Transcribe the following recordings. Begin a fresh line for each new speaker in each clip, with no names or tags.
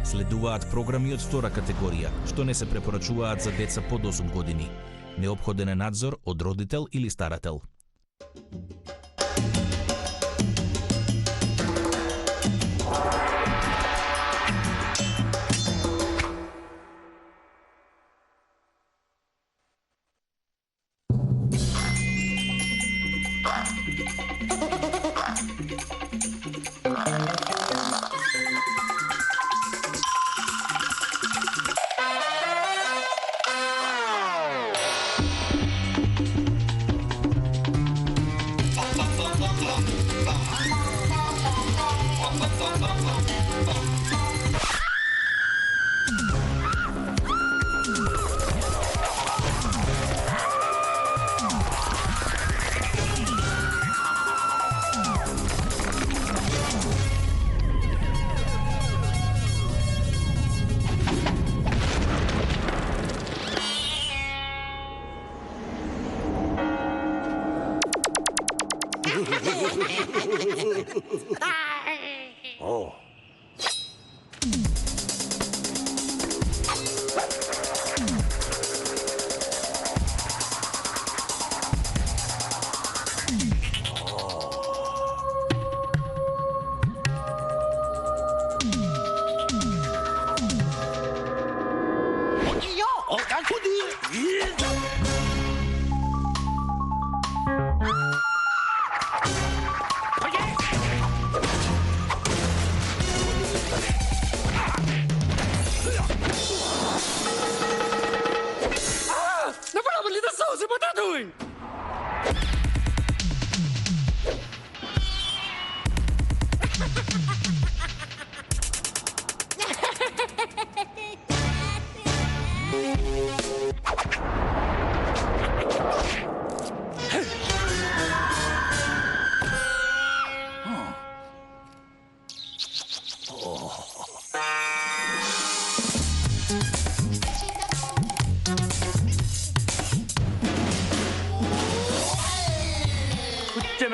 Следуваат програми од втора категорија, што не се препорачуваат за деца под 8 години. Неопходен е надзор од родител или старател.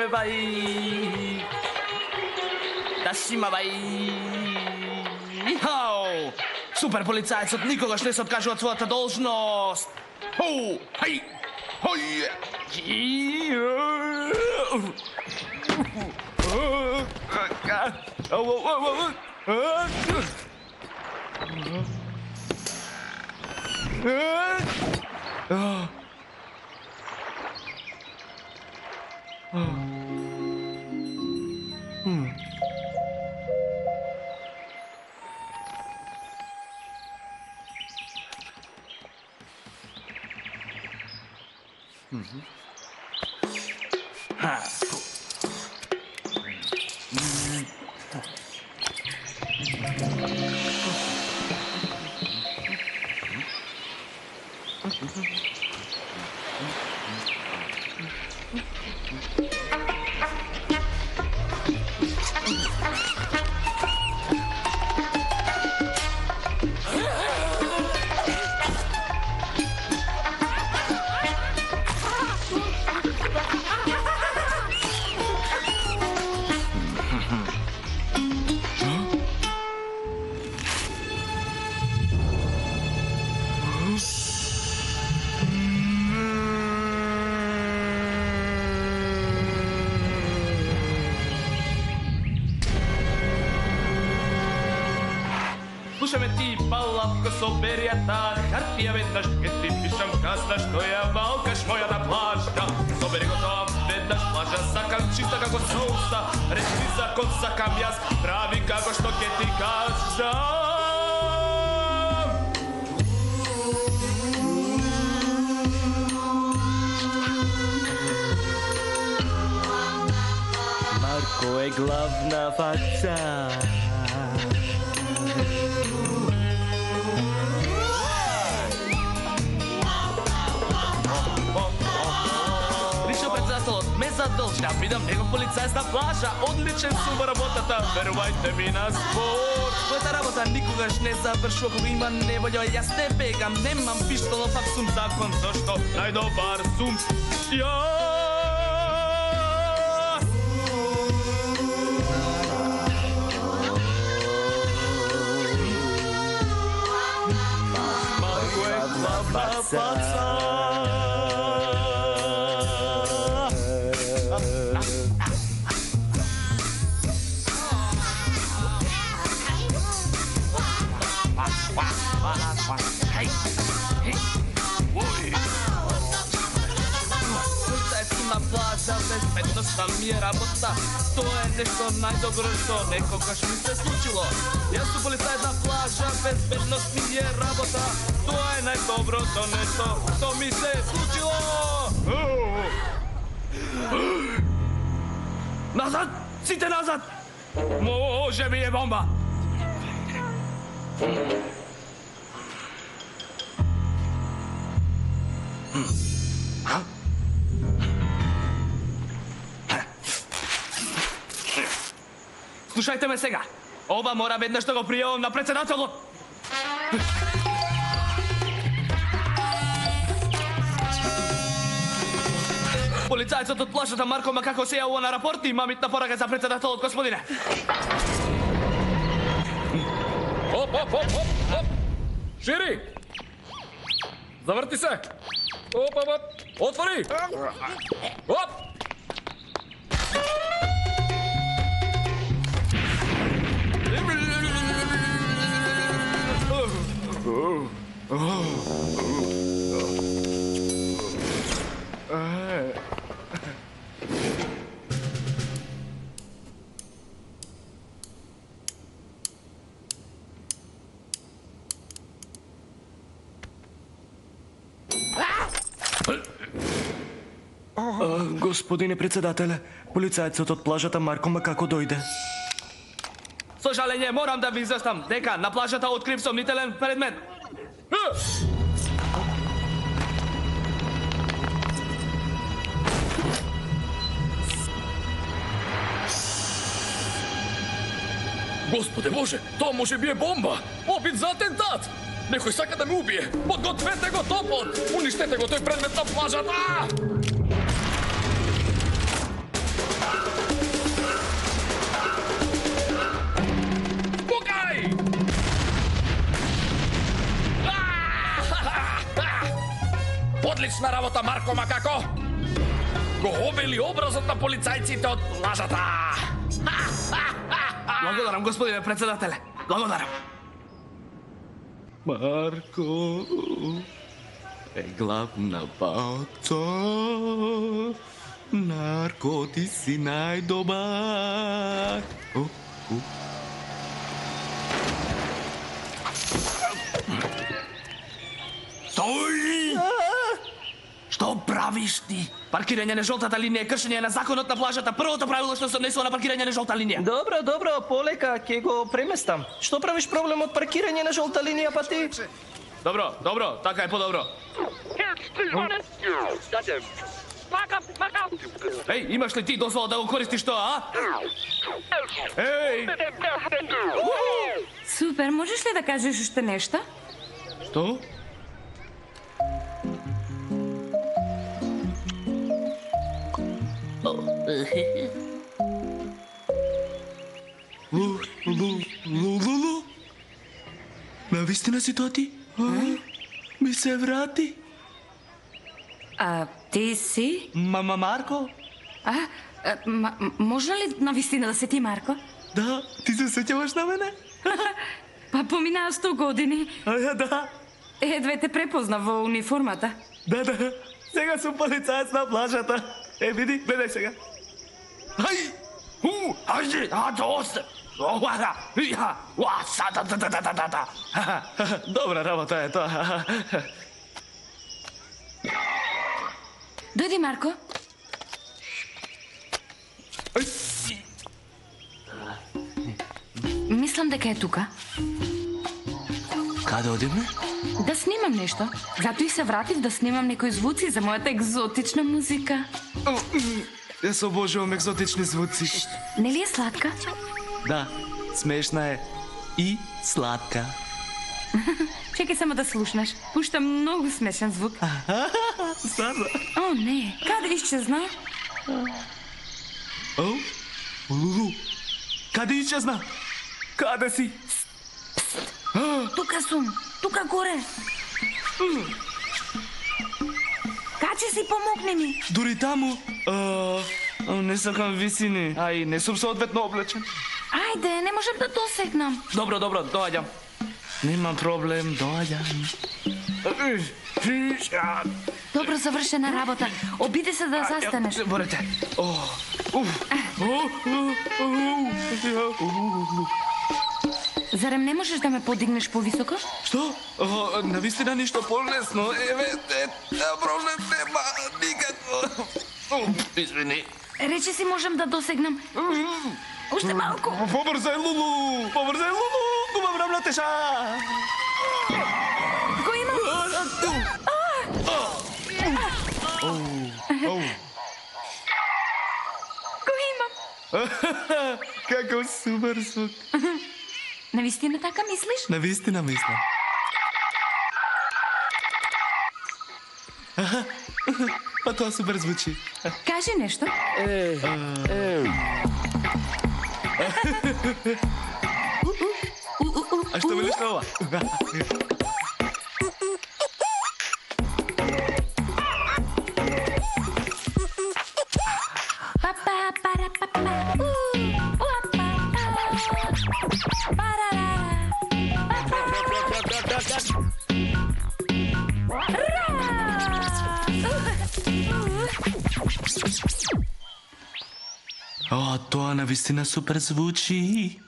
Бай. Дашима бай. Хау! Супер полицајцот никогаш не се откажува од својата должност. Хоу! Хај! Хој! Слушаме ти, палавко со беријата, хартија веднаш ке ти пишам касна, што ја валкаш моја да плашта. Собери готов, веднаш плажа, сакам чиста како соуса, речи закон сакам јас, прави како што ке ти кажам. Марко е главна фаца. Да бидам негов полицајец на плажа, одличен сум во работата, верувајте ми на збор. Мојата работа никогаш не завршува, кога има неволја, јас не бегам, немам пиштол, но пак сум закон, зашто најдобар сум јас. Bezbednosna mi je rabota, to je nešto najdobro što nekogaš mi se slučilo. Ja su policajna plaža, bezbednost mi je rabota, to je najdobro to nešto što mi se slučilo. Nazad, site nazad! Može mi je bomba! Slušajte me сега. Ова мора веднаш да го пријавам на председателот. Полицајцот од плажата Марко Макако се јавува на рапорт и има митна порага за председателот, господине.
Оп, оп, оп, оп, оп. Шири! Заврти се! Оп, оп, оп. Отвори! Оп!
Господине председателе, полицајцот од плажата Марко Макако дојде.
Со жалење морам да ви известам дека на плажата открив сомнителен предмет.
Господе Боже, тоа може би е бомба! Опит за атентат! Некој сака да ме убие! Подгответе го топот! Уништете го тој предмет на плажата! Пукај! Одлична работа, Марко Макако! Го обели образот на полицајците од плажата!
Благодарам, господине председателе. Благодарам.
Марко е главна баца. Нарко, ти си најдобар.
Стој! Што правиш ти? Паркирање на жолтата линија е кршење на законот на плажата. Првото правило што се однесува на паркирање на жолта линија.
Добро, добро, полека, ќе го преместам. Што правиш проблем од паркирање на жолта линија, па ти?
Добро, добро, така е подобро. Еј, имаш ли ти дозвола да го користиш тоа, а? Еј!
Супер, можеш ли да кажеш уште нешто?
Што?
Лу. Навистина си тоа ти? Ми се врати.
А ти си?
Марко?
Може ли навистина да се ти, Марко?
Да, ти се сеќаваш на мене?
Па поминаа 100 години.
Да.
Едве те препознав во униформата.
Да. Сега сум полицаец на плажата. Види, гледај сега.
Ај! Ајде, доста!
Добра работа е тоа.
Дојди, Марко. Мислам дека е тука.
Каде одиме?
Да снимам нешто. Зато и се вратив да снимам некои звуци за мојата екзотична музика.
Јас обожувам екзотични звуци.
Нели е сладка?
Да, смешна е и сладка.
Чекај само да слушнеш. Пушта многу смешен звук.
Стана.
О, не. Каде исчезна?
Лулу. Каде исчезна? Каде си?
Тука сум. Тука горе. си, помогни ми.
Дури таму? Не сакам висини. Ај, не сум соодветно облечен.
Ајде, не можам да досегнам.
Добро, доаѓам. Нема проблем, доаѓам.
Добро завршена работа. Обиди се да застанеш.
Борете.
Зарем не можеш да ме подигнеш повисоко?
Што? Навистина ништо полесно. Еве, проблем нема никако. Извини.
Речи си можам да досегнам. Уште малку.
Побрзај, Лулу! Губам рамнатеша!
Го имам. Го имам.
Како супер звук.
Навистина така мислиш?
Навистина мислам. Па тоа супер звучи.
Кажи нешто.
А што велиш на ова?
Па-па, пара-па-па. Уа-па-па. Парара.
Тоа навистина супер звучи.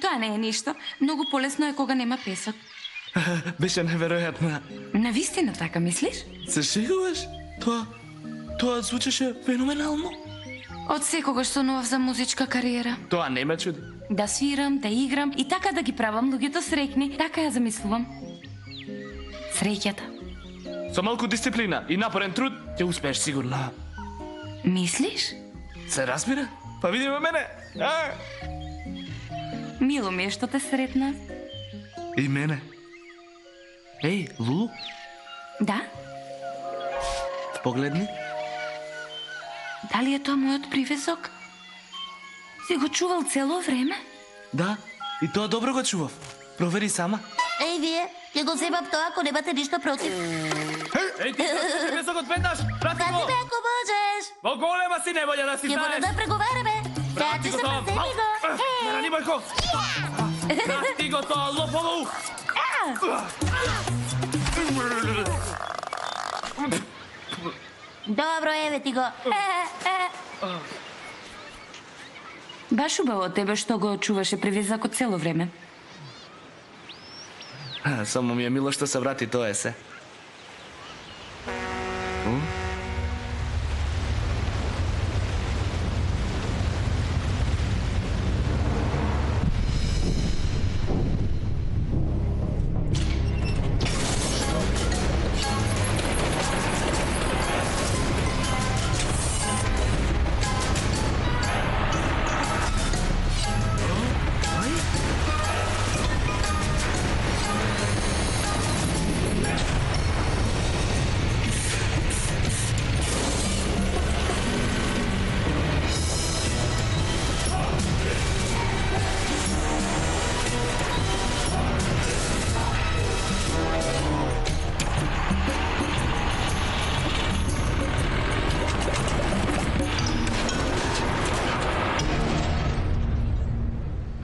Тоа не е ништо. Многу полесно е кога нема песок.
Беше неверојатно.
Навистина така мислиш?
Се шегуваш? Тоа звучеше феноменално.
Од секогаш сонував за музичка кариера.
Тоа не ме чуди.
Да свирам, да играм и така да ги правам луѓето среќни. Така ја замислувам. Среќата.
Со малку дисциплина и напорен труд ќе успееш сигурно.
Мислиш?
Се разбира? Па видиме мене.
Мило ми е што те сретна.
И мене. Еј, Лулу,
Да?
погледни.
Дали е тоа мојот привесок? Си го чувал цело време?
Да, и тоа добро го чував. Провери сама.
Еј, вие, ќе го земам тоа ако немате ништо против.
Еј, ти што песокот петаш? Прати
Пати
го!
ме ако можеш.
Во голема си неволја да си
Ќе мора
станеш!
да преговараме.
Прати
Прати
го
се,
тоа!
паземи го.
Не ранимај го! Прати го тоа, лопову!
Добро, еве ти го.
Баш убаво од тебе што го чуваше привезакот цело време.
Само ми е мило што се врати тоа е се.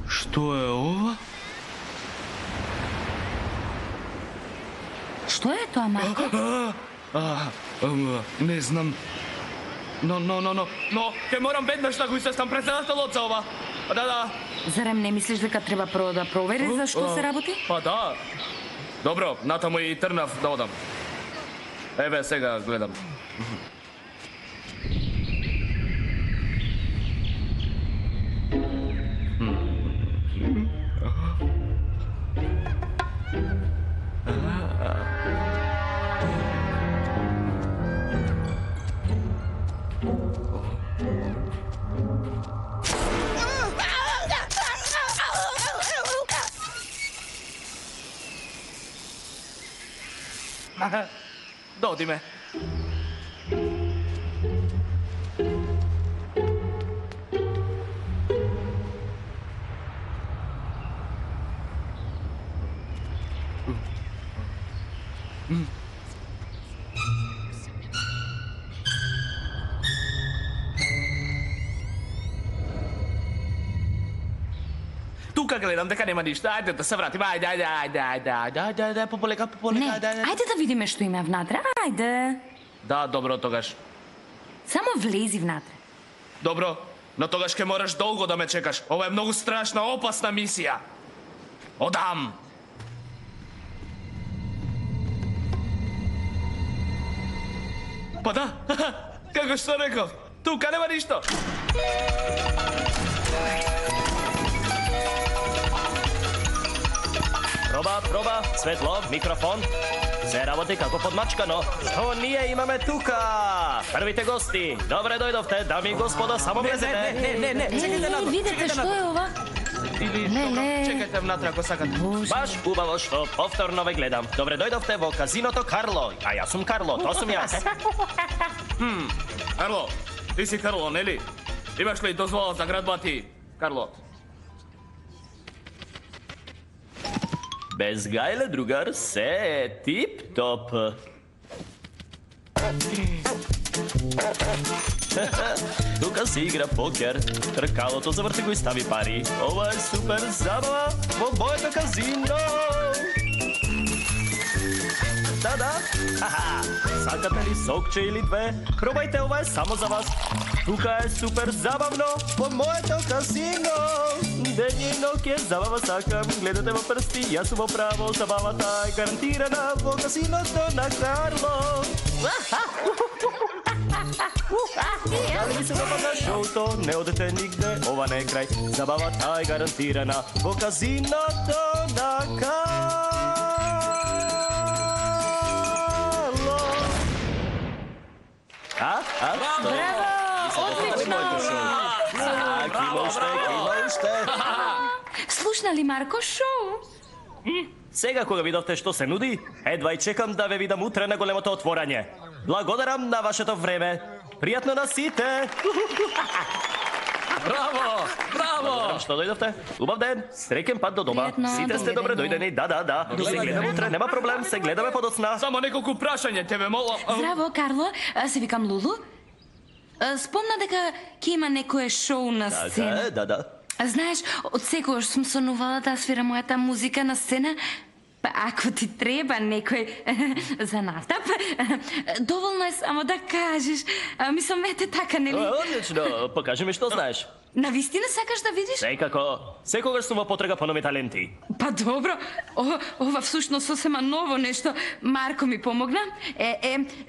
Што е ова?
Што е тоа, Марко?
Не знам.
Но, ќе морам веднаш да го истестам председателот за ова. Да.
Зарем не мислиш дека треба прво да провериш за што се работи?
Па да. Добро, натаму и трнав да одам. Еве сега гледам. Доди ме.
gledam дека нема ништо. Ајде да се вратиме. Ајде, пополека,
Не,
ајде.
ајде да видиме што има внатре. Ајде.
Да, добро тогаш.
Само влези внатре.
Добро, но тогаш ќе мораш долго да ме чекаш. Ова е многу страшна, опасна мисија. Одам. Па да, како што реков, тука нема ништо.
Проба, светло, микрофон. Се работи како подмачкано. Што ние имаме тука? Првите гости. Добре дојдовте, дами и господа, само влезете.
Не, чекајте надвор.
Видете што е ова?
Или
Леле.
чекајте внатре ако сакате.
Баш убаво што повторно ве гледам. Добре дојдовте во казиното Карло. А јас сум Карло, тоа сум јас.
Карло, ти си Карло, нели? Имаш ли дозвола за градба ти, Карло?
Без гајле, другар, се е тип-топ. Тука се игра покер. Тркалото заврти го и стави пари. Ова е супер забава во моето казино. Да. Аха. Сакате ли сокче или две? Пробајте, ова е само за вас. Тука е супер забавно во моето казино. Ден и ноќе забава сакам. Гледате во прсти, јас сум во право. Забавата е гарантирана во казиното на Карло. Дали ви се допада шоуто? Не одете нигде, ова не е крај. Забавата е гарантирана во казиното на Карло. Што е?
Одлично!
Кима уште.
Слушна ли Марко шоу?
Сега кога видовте што се нуди, едва и чекам да ве видам утре на големото отворање. Благодарам на вашето време. Пријатно на сите.
Браво!
Што дојдовте? Убав ден. Среќен пат до дома.
Пријатно,
Сите сте добре
довидење.
дојдени. Да. Се гледаме утре, нема проблем. Се гледаме подоцна.
Само неколку прашања, те ве молам.
Здраво, Карло. Се викам Лулу. Спомна дека ќе има некое шоу на сцена.
Да.
Знаеш, од секогаш сум сонувала да свирам мојата музика на сцена. Па ако ти треба некој за настап, доволно е само да кажеш. Мислам, ете така, нели?
Одлично. Покажи ми што знаеш.
Навистина сакаш да видиш?
Секако. Секогаш сум во потрага по нови таленти.
Па добро, ова всушност сосема ново нешто. Марко ми помогна.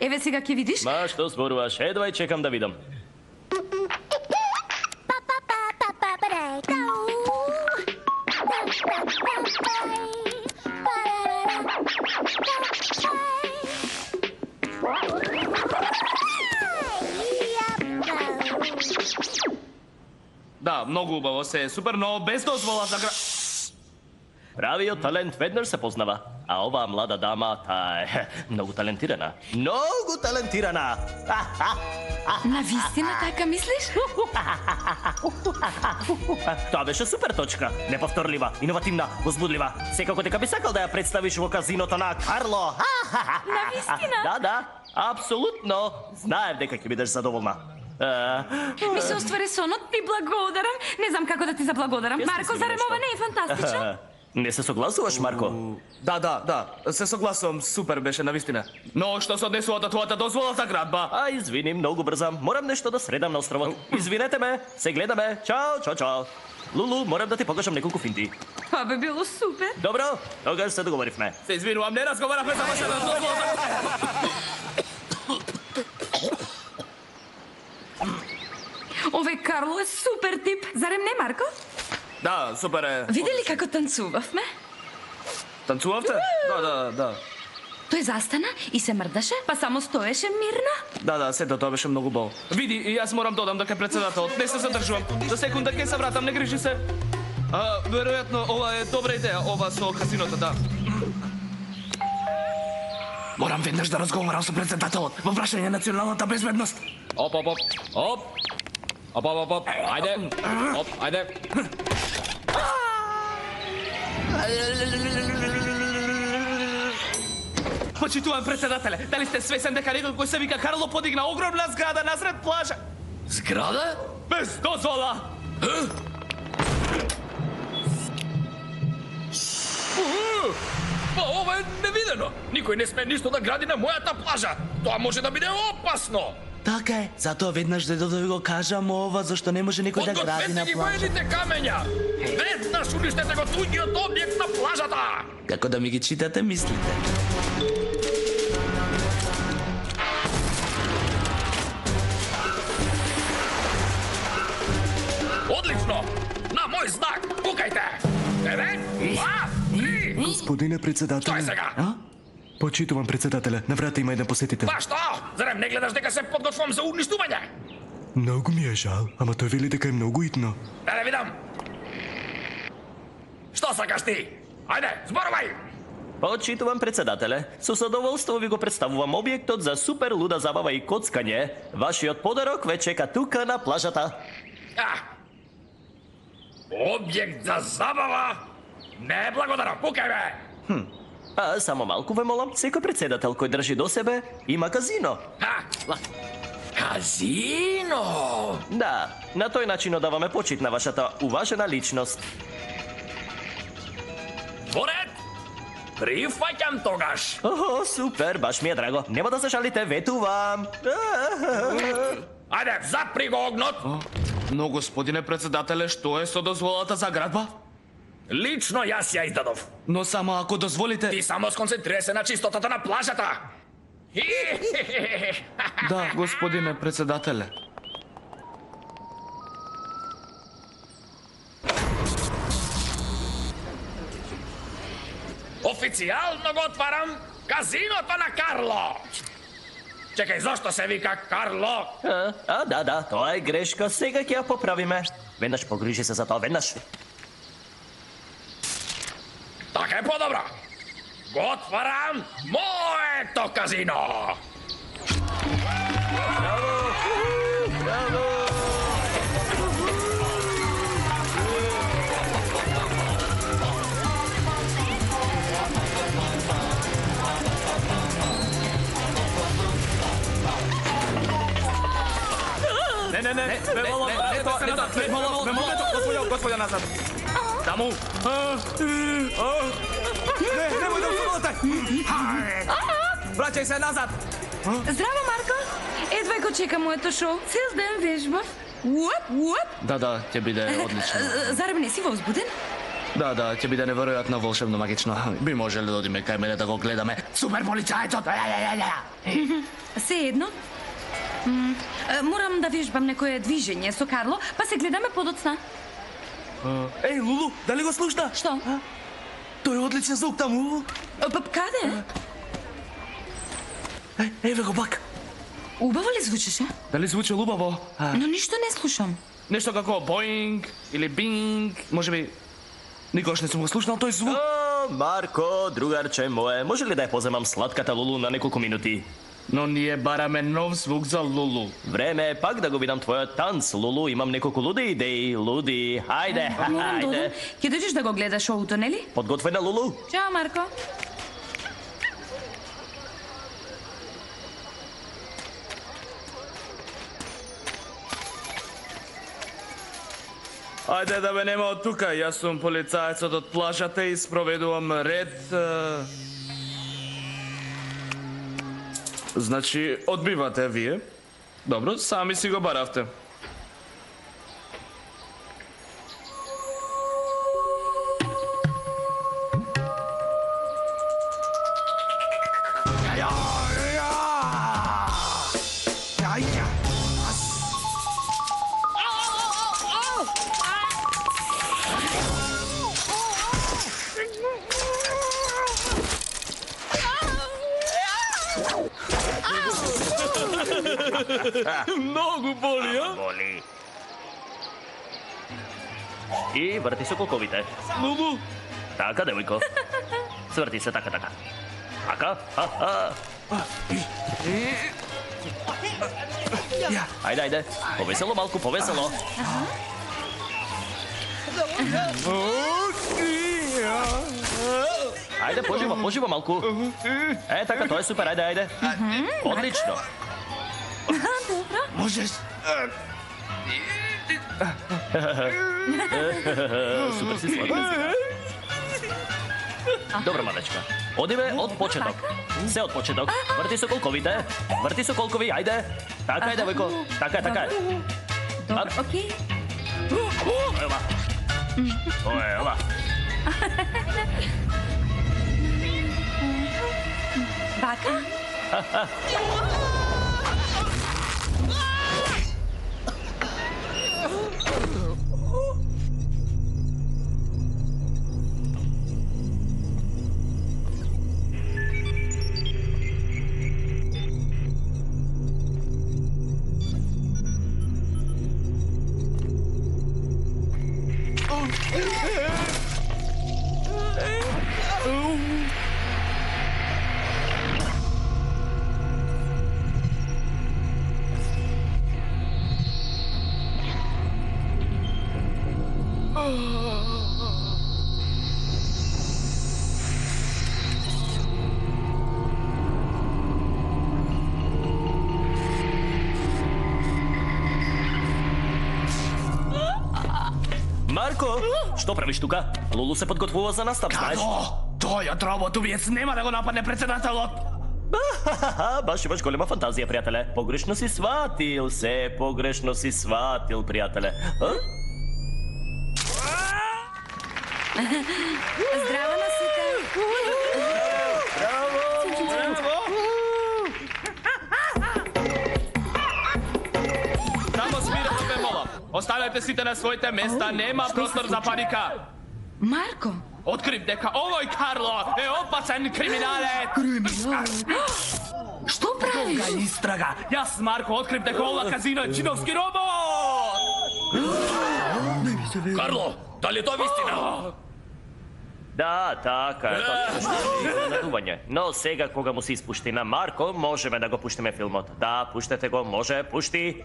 Еве сега ќе видиш.
Ма што зборуваш? Едва и чекам да видам.
Да, многу убаво се, супер, но без дозвола за
Правиот талент веднаш се познава, а оваа млада дама, таа е многу талентирана. Многу талентирана!
Навистина така мислиш?
Тоа беше супер точка. Неповторлива, иновативна, возбудлива. Секако дека би сакал да ја представиш во казиното на Карло.
Навистина?
Да, апсолутно. Знаев дека ќе бидеш задоволна.
Ми се оствари сонот, ти благодарам. Не знам како да ти заблагодарам. Марко, зарем ова не е фантастично?
Не се согласуваш, Марко?
Да, се согласувам, супер беше навистина. Но што се однесува до твојата дозвола за градба?
Извини, многу брзам. Морам нешто да средам на островот. Извинете ме, се гледаме. Чао. Лулу, морам да ти покажам неколку финти.
Тоа би било супер.
Добро, тогаш се договоривме.
Се извинувам, не разговаравме за вашата дозвола за
Овој Карло е супер тип. Зарем не, Марко?
Да, супер е.
Видели како танцувавме?
Танцувавте? Да.
Тој застана и се мрдаше, па само стоеше мирно.
Да, сето тоа беше многу бол. Види, и јас морам да одам дека председателот. Не се задржувам. За секунда ќе се вратам, не грижи се. Веројатно ова е добра идеја, ова со казиното, да. Морам веднаш да разговарам со председателот во прашање националната безбедност.
Оп. Ајде.
Почитувам председателе, дали сте свесен дека некој кој се вика Карло подигна огромна зграда насред плажа?
Зграда?
Без дозвола!
Pa ovo je nevideno. Nikoj ne sme ništa da gradi na мојата плажа. Тоа може да биде опасно.
Така е, затоа веднаш дедове го кажам ова, зашто не може никој да гради на
Подгответе ги
плажа.
воените камења. Веднаш уништете го туѓиот објект на плажата.
Како да ми ги читате мислите?
Одлично. На мој знак. Пукајте. Еве. 2, 3.
Господине председателе.
Што е сега?
Почитувам председателя. На врата има еден посетител.
Па што? Зарем не гледаш дека се подготвувам за уништување?
Многу ми е жал, ама тој вели дека е многу итно.
Да не видам. Што сакаш ти? Ајде, зборувај.
Почитувам председателе. Со задоволство ви го представувам објектот за супер луда забава и коцкање. Вашиот подарок ве чека тука на плажата.
Објект за забава? Не, благодарам, пукај бе!
А само малку ве молам, секој председател кој држи до себе има казино.
Казино!
Да, на тој начин одаваме почит на вашата уважена личност.
Во ред! Прифаќам тогаш!
Охо, супер, баш ми е драго. Нема да се шалите, ветувам.
Ајде, запри го огнот!
Но, господине председателе, што е со дозволата за градба?
Лично јас ја издадов.
Но само ако дозволите...
Ти само сконцентрирай се на чистотата на плажата.
Да, господине председателе.
Официјално го отварам казиното на Карло. Чекај, зашто се вика Карло?
Да, тоа е грешка, сега ќе ја поправиме. Веднаш погрижи се за тоа, веднаш.
Така е подобро. Го отварам моето казино.
Не, господја назад. Таму. Не, немој да успавате. Враќај се назад.
Здраво, Марко! Едвај го чека моето шоу. Цел ден вежбав. Уап.
Да, ќе биде одлично.
Зарем не си возбуден?
Да, ќе биде неверојатно, волшебно, магично. Би можеле да одиме кај мене да го гледаме. Супер полицајецот!
Се едно. Морам да вежбам некое движење со Карло, па се гледаме подоцна.
Еј, Лулу, дали го слушна?
Што?
Тој е одличен звук таму.
Каде?
Еве го пак.
Убаво ли звучеше?
Дали звучи убаво?
Но ништо не слушам.
Нешто како боинг или бинг, можеби никош не сум го слушнал тој звук.
Марко, другарче мое, може ли да ја поземам сладката Лулу на неколку минути?
Но ние бараме нов звук за Лулу.
Време е пак да го видам твојот танц, Лулу. Имам неколку луди идеи, луди. Хајде,
Морам додам.
хајде.
Ќе дојдеш да го гледаш шоуто, нели?
Подготвена, Лулу?
Чао, Марко.
Ајде да ме нема од тука, јас сум полицајецот од плажата и спроведувам ред. Значи, одбивате вие. Добро, сами си го баравте. Многу боли, а?
Боли. И врти се колковите.
Лулу.
Така, девојко. Сврти се, така. Така, Ајде. Повесело малку, повесело. Ајде, поживо малку. Е, така, тоа е супер, ајде. Одлично.
Можеш.
Супер си сладка. Dobro, malečka. Odive od početok. Sve od početok. Vrti se koliko vide. Vrti se koliko vi, ajde. Taka je, devojko. Taka je.
Dobro, okej.
Evo. To je, evo.
Baka?
Marko, što praviš tuka? Lulu se podgotvuje za nastav, znaš?
To je robotoviec, nema da go napadne predsjedatelot.
Baš imaš golema fantazija, prijatelje. Pogrešno si shvatil, prijatelje.
Zdravo, Nosita.
Samo smireno bemola. Ostavljajte site na svojte mesta, nema prostor za panika.
Marko?
Otkriv deka ovoj Karlo je opasan kriminalec.
Što praviš?
Duga istraga. Jas, Marko, otkriv deka ova kazino je činovski robot.
Karlo, da li je to istina?
Da, taka je, to naduvanje. No, sega koga mu si ispušti na Marko, možeme da go puštime filmot. Da, puštajte go, može, pušti.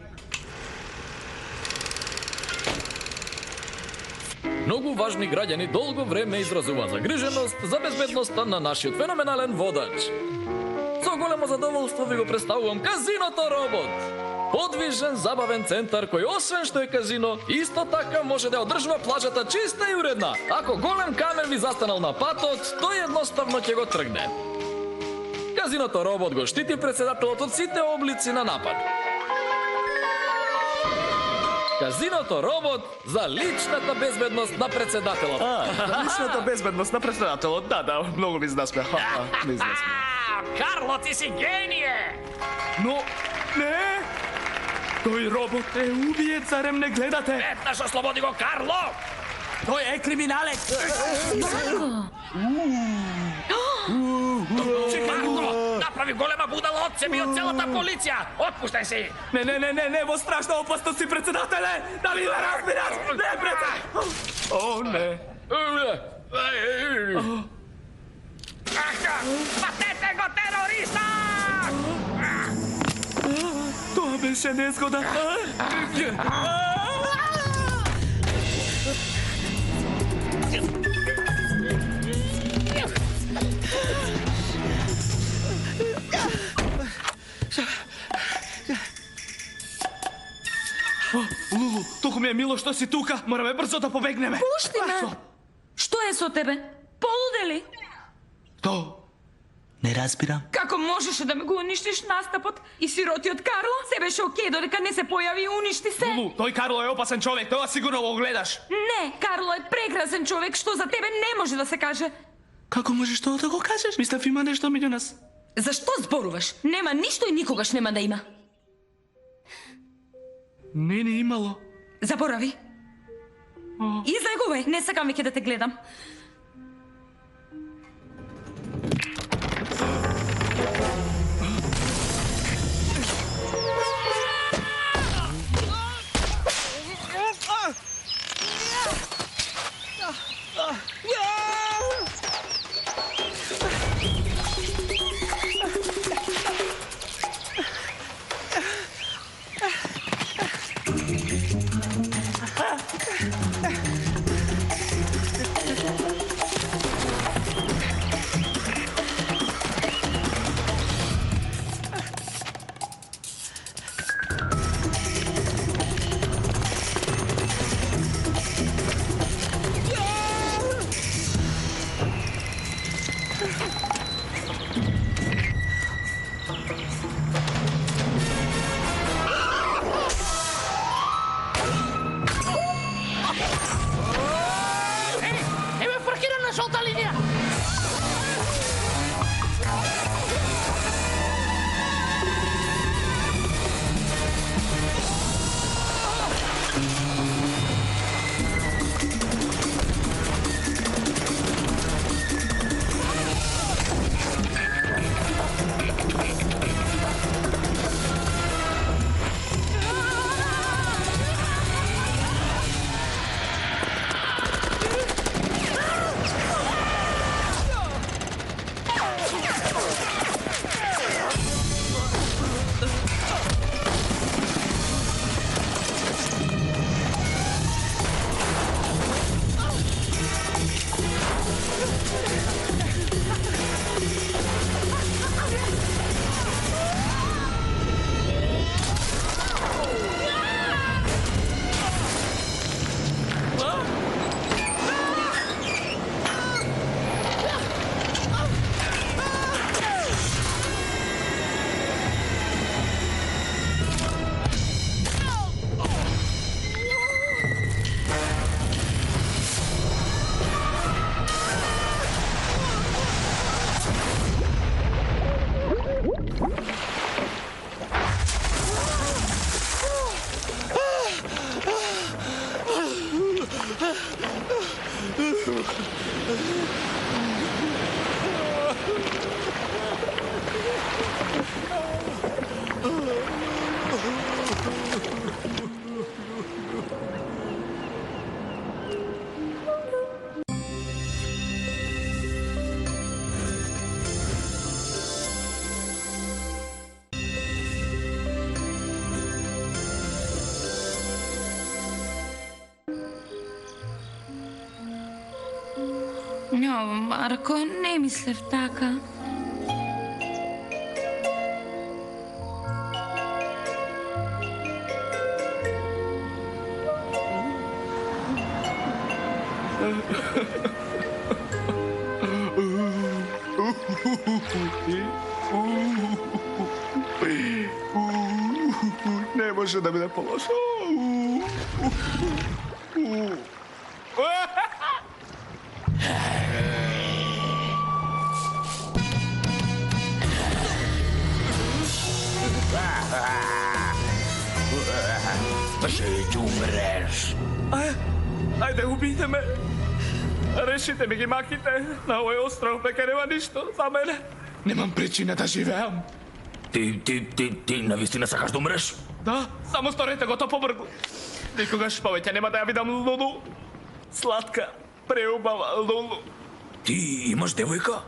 Mnogo važni građani dolgo vreme izrazuva zagriženost za bezbednostan na našиот fenomenalen vodač. Со големо задоволство ви го представувам Казиното Робот. Подвижен забавен центар кој освен што е казино, исто така може да одржува плажата чиста и уредна. Ако голем камен ви застанал на патот, тој едноставно ќе го тргне. Казиното Робот го штити председателот од сите облици на напад. Казиното Робот за личната безбедност на председателот.
Личната безбедност на председателот, да, много ми знасме.
Карло, ти си геније!
Но, не! Тој робот е убиец, зарем не гледате?
Веднаш ослободи го, Карло!
Тој е криминалец!
Карло, направи голема будала од себе и од целата полиција! Отпуштај си!
Не, во страшна опасност си, председателе! Дали ме разбираш? Не, председател! О, не!
Патете го, терориста!
Тоа беше незгода. Лулу, толку ми е мило што си тука. Мораме брзо да побегнеме.
Пушти ме! Што е со тебе? Полудели?
То, не разбирам.
Како можеше да ме го уништиш настапот и сиротиот Карло? Се беше окей додека не се појави и уништи се.
Лулу, тој Карло е опасен човек, тоа сигурно го гледаш.
Не, Карло е прекрасен човек, што за тебе не може да се каже.
Како можеш тоа да го кажеш? Мислев има нешто меѓу нас.
Зашто зборуваш? Нема ништо и никогаш нема да има.
Не имало.
Заборави. Излегувај, не сакам веќе да те гледам. Њо, Марко, не мислев така.
Не може да биде полошо.
Ще умреш.
Ајде, убийте ме. Решите ми ги маките. На овој остров веќе нема ништо за мене. Немам причина да живеам.
Ти навистина сакаш да умреш?
Да, само сторете го то побрзо. Никогаш повеќе нема да ја видам Лулу. Сладка, преубава Лулу.
Ти имаш девојка?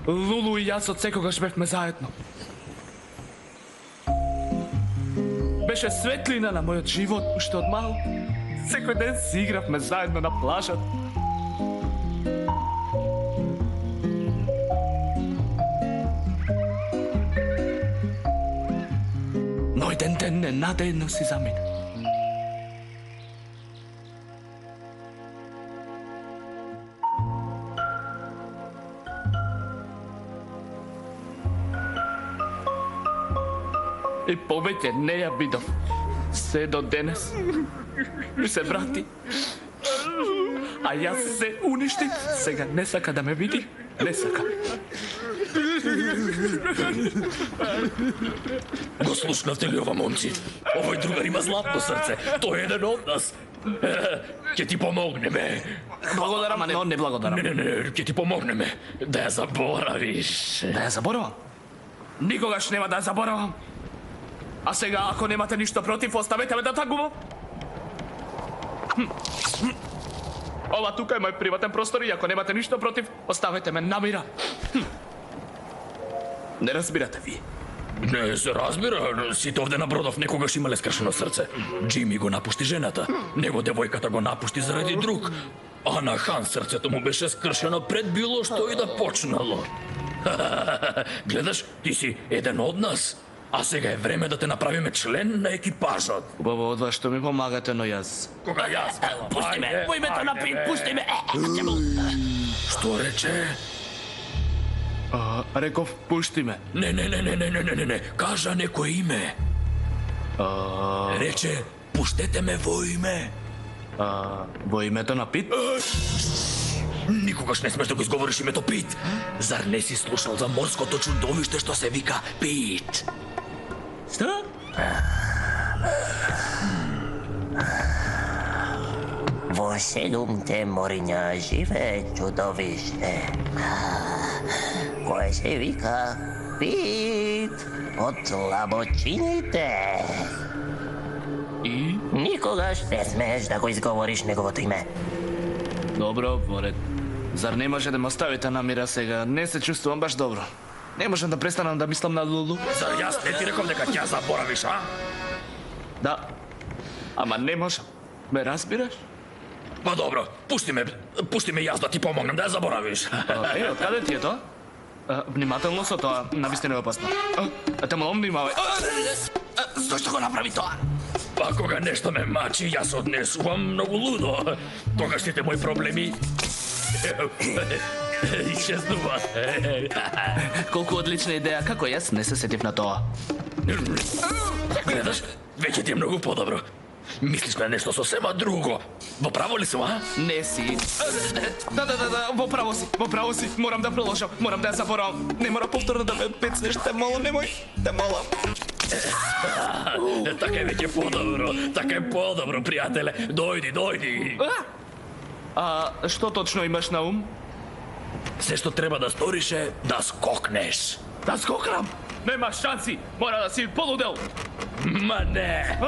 Лулу и јас од секогаш бевме заедно. Беше светлина на мојот живот, уште од мал. Секој ден си игравме заедно на плажата. Но еден ден ненадејно си замина. И повеќе не ја видов. Се до денес. Се врати. А јас се уништив. Сега не сака да ме види. Не сака.
Го слушнавте ли ова, момци? Овој другар има златно срце. Тој е еден од нас. Ќе ти помогнеме.
Благодарам, но не благодарам.
Не, ќе ти помогнеме. Да ја заборавиш.
Да ја заборавам? Никогаш нема да ја заборавам. А сега, ако немате ништо против, оставете ме да тагувам. Ова тука е мој приватен простор и ако немате ништо против, оставете ме на мира. Не разбирате ви.
Не се разбира, сите овде на бродов некогаш имале скршено срце. Джими го напушти жената, него девојката го напушти заради друг. А на Хан срцето му беше скршено пред било што и да почнало. Гледаш, ти си еден од нас. А сега е време да те направиме член на екипажот.
Убаво од вас што ми помагате, но јас...
Кога јас...
Пусти ме, во името на Пит, пусти ме.
Што рече?
Реков, пушти ме.
Не, кажа некој име. Рече, пуштете ме во име.
Во името на Пит?
Никогаш не смеш да го изговориш името Пит. Зар не си слушал за морското чудовиште што се вика Пит?
Што? Во седумте мориња живее чудовиште, кое се вика Пит од слабочините.
И?
Никогаш не смееш да го изговориш неговото име.
Добро, во ред. Зар не може да ме оставите на мира сега? Не се чувствувам баш добро. Не можам да престанам да мислам на Лулу.
Зар јас не ти реков дека ќе ја заборавиш, а?
Да, ама не можам. Ме разбираш?
Па добро, пусти ме јас да ти помогнам да ја заборавиш.
Од каде ти е тоа? Внимателно со тоа, навистина е опасно. Те молам, внимавај.
Зошто го направи тоа?
Па кога нешто ме мачи, јас однесувам многу лудо. Тогаш сите мои проблеми исчезнуваат.
Колку одлична идеја, како јас не се сетив на тоа.
Гледаш, веќе ти е многу подобро. Мислиш на нешто сосема друго. Во право ли сум, а?
Не си. Да, во право си. Морам да продолжам, морам да ја заборавам. Не мора повторно да ме пецнеш, те молам, немој. Те молам.
Така е веќе подобро, пријателе. Дојди.
Што точно имаш на ум?
Се што треба да сториш е да скокнеш.
Да скокнам? Нема шанси, мора да си полудел.
Ма не,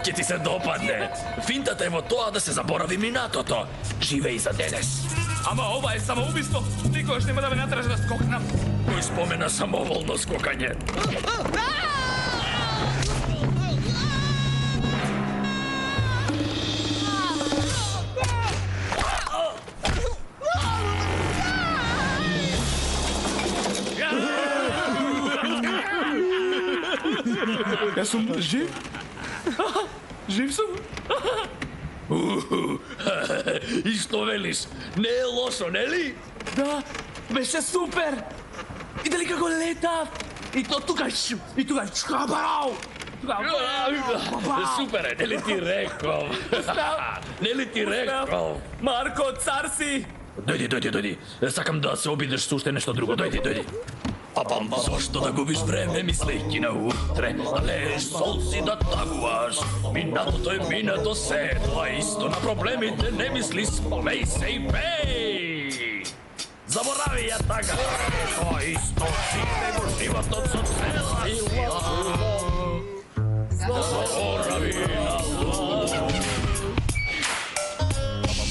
ќе ти се допадне. Финтата е во тоа да се заборави минатото. Живеј за денес.
Ама ова е самоубиство. Никогаш нема да ме натраже да скокнам.
Кој спомена самоволно скокање?
Ja sam živ. Živ sam.
I što veliš? Ne je lošo, ne li?
Da, beše super. I dali kako leta. I to tukaj, i tukaj, čkabarau.
Super je, ne li ti rekao? Ne li ti rekao?
Marko, car si.
Dojdi. Sakam da se obideš sušte nešto drugo, dojdi. A zašto da gubiš vreme, misleći na utre? Leš, sol si da taguvaš. Minato to je minato sedla, isto na problemi te ne misli, spomej se i pej. Zaboravi ja taga, to isto si nego život od socela i laku. Zaboravi na laku.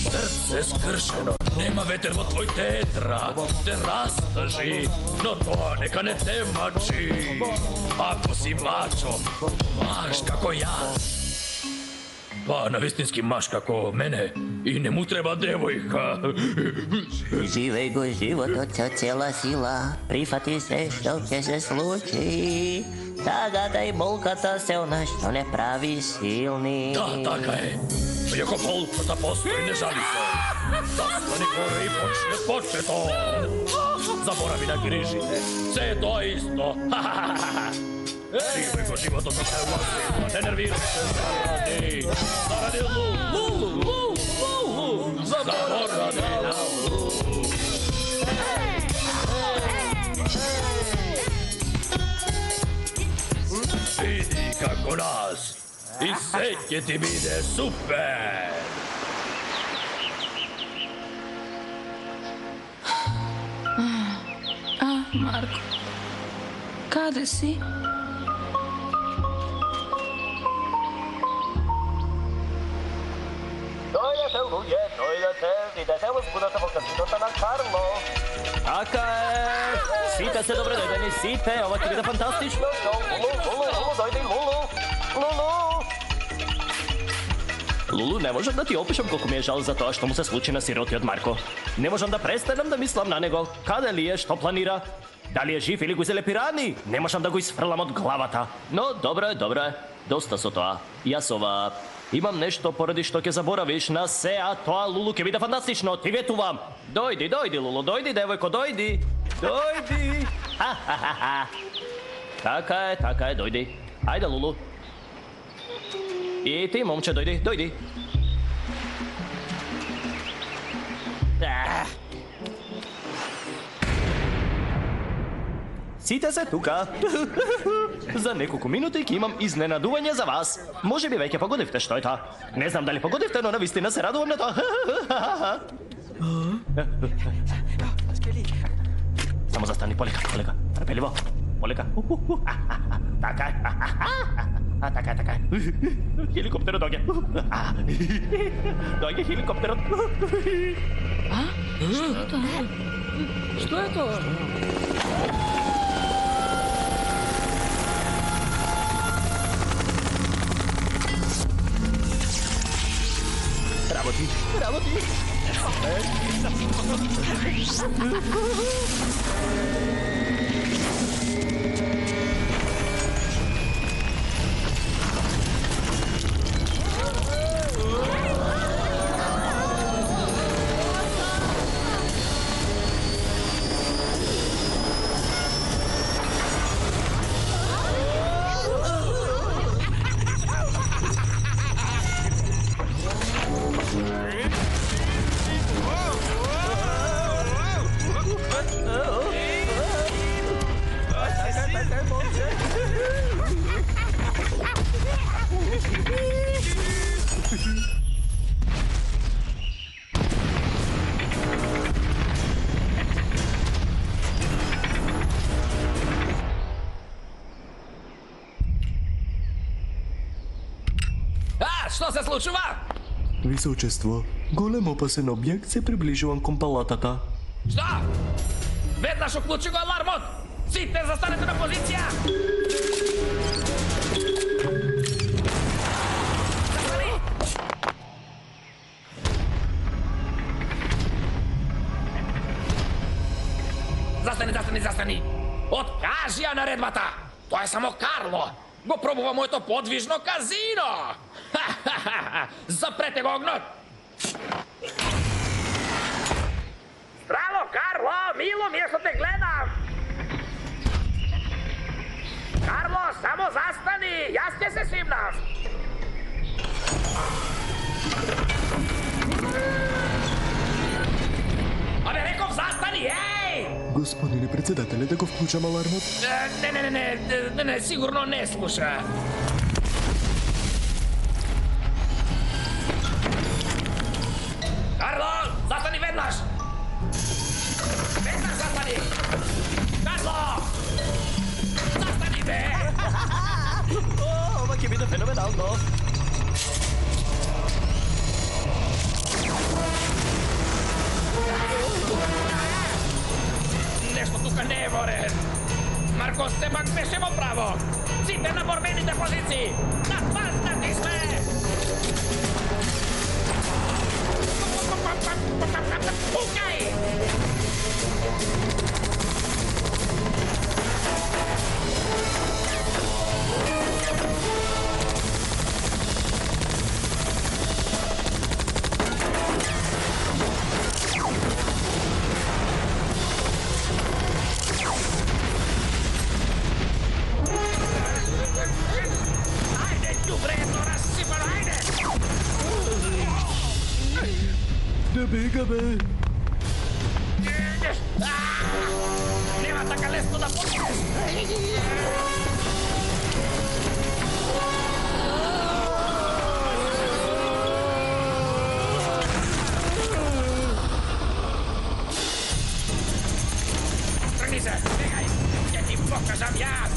Srce skršeno, nema veter od tvoj tetra, te rastaži, no to neka ne te mači. Ako si mačo, maš kako ja. Pa na istinski maš kako mene i ne mu treba devojka.
Živej go život od cijela sila, prihvati se što će se sluči. Tagada i bolkata se ona što ne pravi silni.
Da, taka je. Iako bolkata postoji, ne žali se. Zastani gore i počne to. Zaboravi na grižite, sve to isto. Živej go život od cijela sila, ne nerviraj se, zaradi Lulu. Zaboravi na Lulu. Vidi kako nas i sve ti bide super.
Marko, kade si?
Dojdete, idete uzbudate po kazinota na Karlo. Taka je, site se dobro dojdeni, site, ovo će biti fantastično. Lulu, dojdi, Lulu. Lulu, ne možem da ti opišem koliko mi je žal za to što mu se slučajno siroti od Marko. Ne možem da prestanem da mislim na nego. Kada li je, što planira? Da li je živ ili guzele pirani? Ne možem da go isfrlam od glavata. No, dobro je. Dosta su to. Jasova. Imam nešto poradi što ke zaboraviš na se, a to Lulu ke vide fantastično. Ti vjetu vam. Dojdi, Lulu, dojdi, devojko, dojdi. Ha. Taka je, dojdi. Ajde, Lulu. I ti, momče, dojdi. Site se tuka. Za nekoliko minutik imam iznenaduvanje za vas. Može bi veke pogodivte što je to. Ne znam da li pogodivte, no navistina se radujem na to. Samo zastani, Polika. Trpeljivo. Polika. Taka. Helikopter doge. Doge helikopter.
Što je to?
Bravo ti.
Što se slučava?
Visočestvo, golem opasen objekt se približuje kom palatata.
Šta? Vednaš uključi go alarmot! Site, zastanete na pozicija! Zastani! Otkaži ja naredbata! To je samo Karlo! го пробува моето подвижно казино! Запрете го огнот! Здраво, Карло! Мило ми е што те гледам! Карло, само застани! Јас ќе се симнам! Абе, реков застани, ей!
Господине председателе, да го вклучам алармот?
Не, сигурно не слуша. Карло, застани веднаш! Веднаш застани! Карло! Застани, бе!
О, ова ќе биде феноменално.
Нешто тука не е во ред. Марко сепак беше во право. Сите на борбените позиции. Нападнати сме! Пукај! Ајде, ѓубредно расипано, ајде!
Да бегаме!
Нема така лесно да победиш! Тргни се, бегај! Ќе ти покажам јас!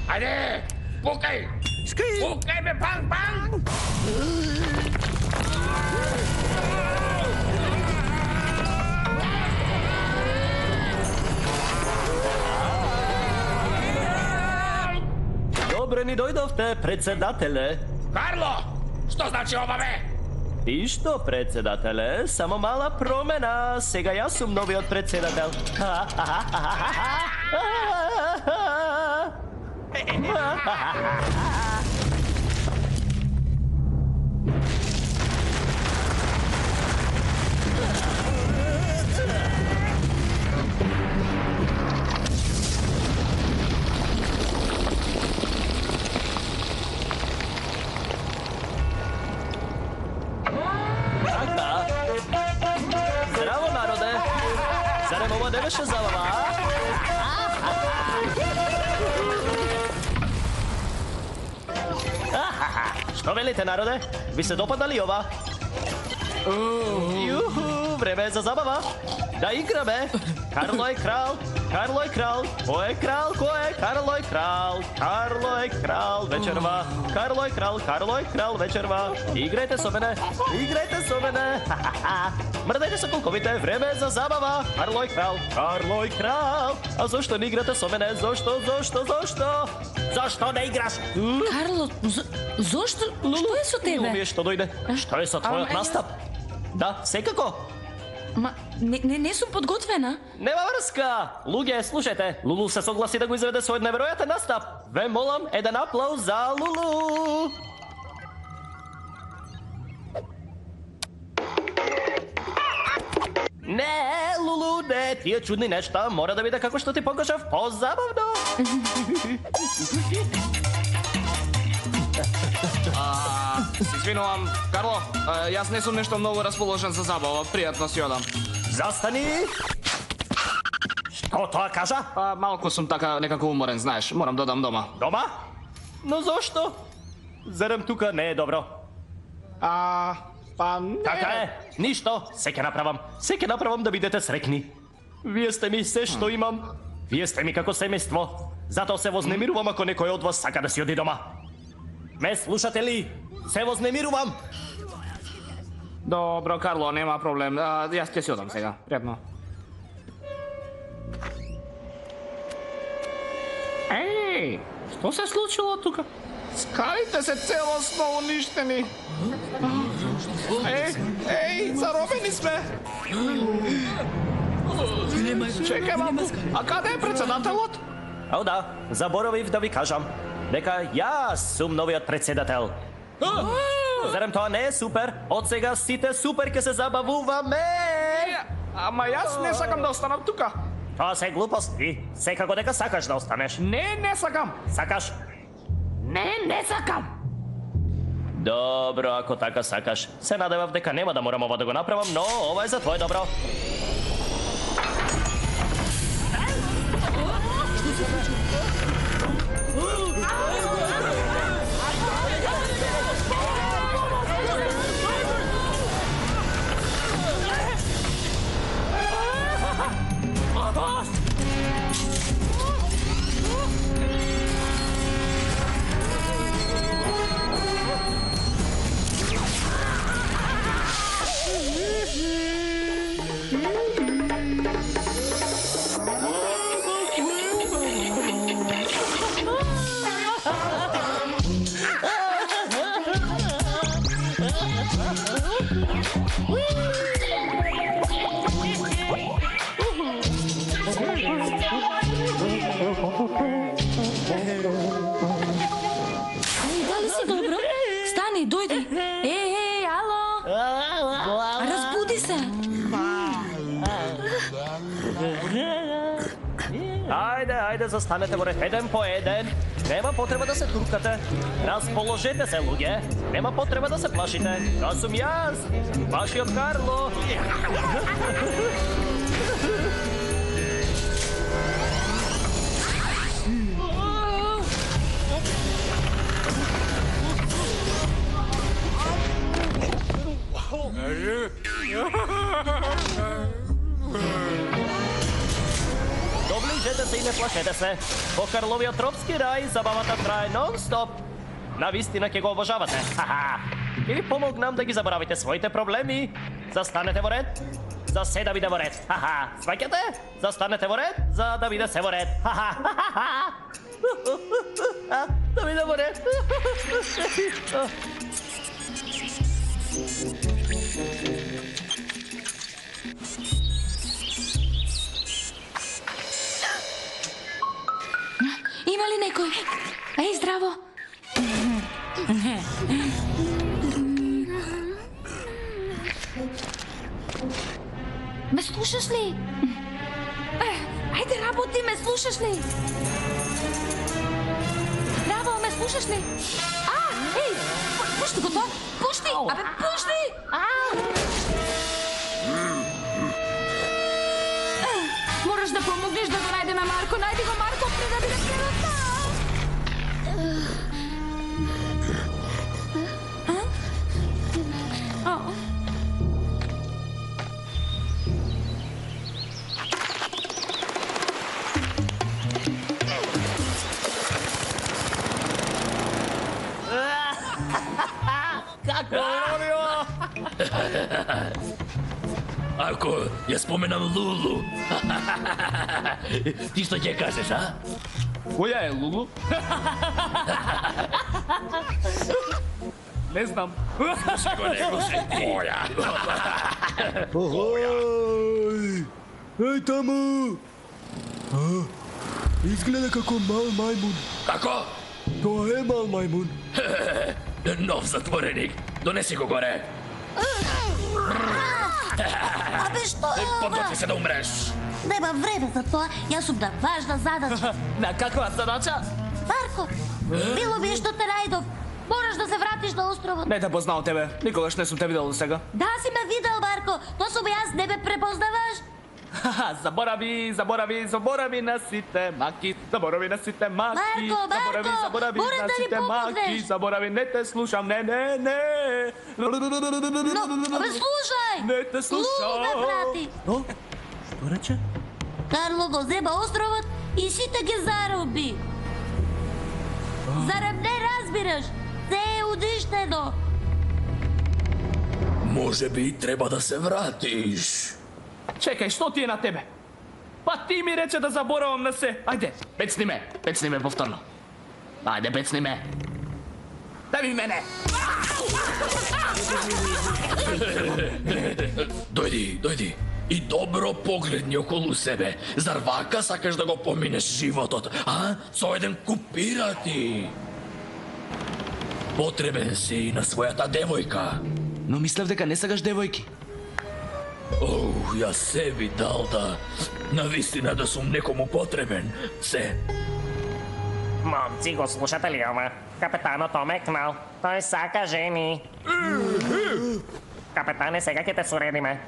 Ајде! Пукај! Пукај, бе, панг!
Добре ни дојдовте, председателе.
Карло! Што значи ова, бе?
И што, председателе? Само мала промена. Сега јас сум новиот председател. Здраво, народе! Зарем ова не беше забава, а? Што велите, народе? Ви се допадна ли ова? Јуху, време е за забава. Да играме. Карло е крал, Карло е крал. Кој е крал, кој е? Карло е крал, Карло е крал вечерва. Карло е крал, Карло е крал вечерва. Играјте со мене, играјте со мене. Мрдајте со колковите, време е за забава. Карло е крал, Карло е крал. А зошто не играте со мене? Зошто? Зошто не играш?
Карло, зошто? Што е со тебе?
Лулу, што дојде? Што е со твојот настап? Да, секако.
Ма, не сум подготвена.
Нема врска! Луѓе, слушајте, Лулу се согласи да го изведе својот неверојатен настап. Ве молам еден аплауз за Лулу. Не, Лулу, не, тие чудни нешта мора да биде како што ти покажав позабавно.
Се извинувам, Карло, јас не сум нешто многу расположен за забава, пријатно си одам.
Застани! Што тоа кажа?
Малку сум така некако уморен, знаеш, морам да одам дома.
Дома? Но зошто? Зарем тука не е добро?
Па не.
Така е, ништо, се ќе направам да бидете срекни. Вие сте ми се што имам. Вие сте ми како семејство. Затоа се вознемирувам ако некој од вас сака да си оди дома. Ме слушате ли? Се вознемирувам.
Добро, Карло, нема проблем. Јас ќе си одам сега. Пријатно. Ej, što se slučilo tuka? Skalite se celosno uništeni. Ej, zarobeni sme. Čekaj mamu, a kada je predsedatelot?
Ovda, zaboravив da vi kažem. Neka ja sum noviот predsedatel. Zarem to ne je super? Od сега сите super ке се забавуваме.
Ама јас не сакам да останам тука.
Тоа се глупости. Секако дека сакаш да останеш.
Не сакам.
Сакаш?
Не сакам.
Добро, ако така сакаш. Се надевав дека нема да морам ова да го направам, но ова е за твое добро.
Дали си добро? Стани, дојди. Ало. Разбуди се.
Ајде, застанете во ред, еден по еден. Нема потреба да се туркате. Расположете се, луѓе. Нема потреба да се плашите. Тоа сум јас, вашиот Карло. Доближете се и не плашете се. Во Карловиот тропски рај забавата трае нон-стоп. Навистина ќе го обожавате. Ха-ха. И ви помогнам да ги заборавите своите проблеми. Застанете во ред, за се да биде во ред. Ха-ха. Сваќате? Застанете во ред, за да биде се во ред. Ха-ха. Да биде во ред.
Има ли некој? Еј, здраво. Ме слушаш ли? Ајде, работи, ме слушаш ли? Здраво, ме слушаш ли? Еј, пушти го тоа! Пушти! Абе, пушти! Мораш да помогнеш да го најдеме Марко. Најди го, Марко, пред да биде превата.
Ако ја споменам Лулу, ти што ќе кажеш, а?
Која е Лулу? Не знам.
Слушай го него се која.
Охој! Еј таму! Изгледа како мал мајмун.
Како?
Тоа е мал мајмун.
Нов затвореник. Донеси го горе.
Абе, што е ова?
Подготви се да умреш.
Нема време за тоа, јас сум на важна задача.
На каква задача?
Марко, мило ми е што те најдов. Мораш да се вратиш на островот.
Не те познавам тебе. Никогаш не сум те видел до сега.
Да си ме видел, Марко. Тоа сум јас, не ме препознаваш?
Заборави на сите маки. Заборави на сите маки.
Марко,
Заборави
мора
на
да ни
сите маки.
помогнеш.
Заборави, не те слушам. Не.
Но, абе, слушај!
Не те слушам.
Лулу ме прати.
Што рече?
Карло го зема островот и сите ги зароби. Зарем не разбираш? Се е уништено.
Може би треба да се вратиш.
Чекај, што ти е на тебе? Pa ti mi reče da zaboravam na sve. Ajde, pecni me povtorno. Ajde, pecni me. Daj mi mene.
Dojdi. I dobro pogledni okolo sebe. Zar vaka sakaš da go pomineš životot, a? Co idem kupirati? Potreben si na svoja ta devojka.
No mislev дека не сакаш девојки.
Ja sebi dal da navistina da sam nekomu potreben.
Momci, го слушате ли ова? Капетано Томекнал. Тој сака жени. Капетане, сега ќе те соредиме.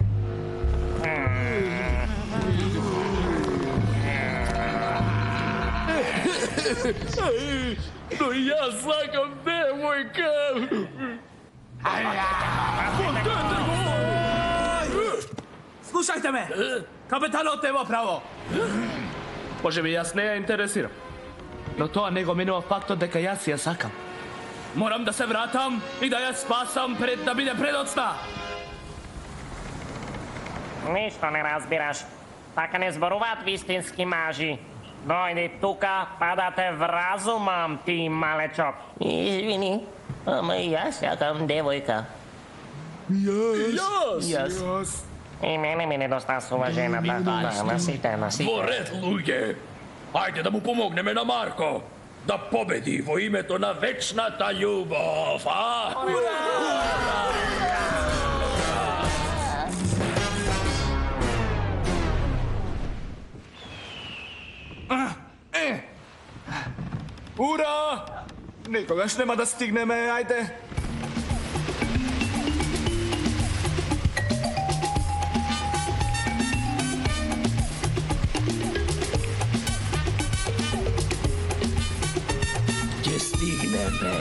No ja sakam devojka.
Слушајте ме! Капетанот нема право! Може би јас не ја интересирам. Но тоа не го минува фактот дека јас ја сакам. Морам да се вратам и да ја спасам пред да биде предоцна.
Ништо не разбираш. Така не зборуваат вистински мажи. Дојди тука, па да те вразумам, ти малечок.
Извини, ама и аз сакам девојка.
Јас.
И мене ми недостасува жената. На сите.
Во ред, луѓе. Ајде да му помогнеме на Марко. Да победи во името на вечната љубов, а?
Ура! Никогаш нема да стигнеме, ајде.
Ќе стигнеме.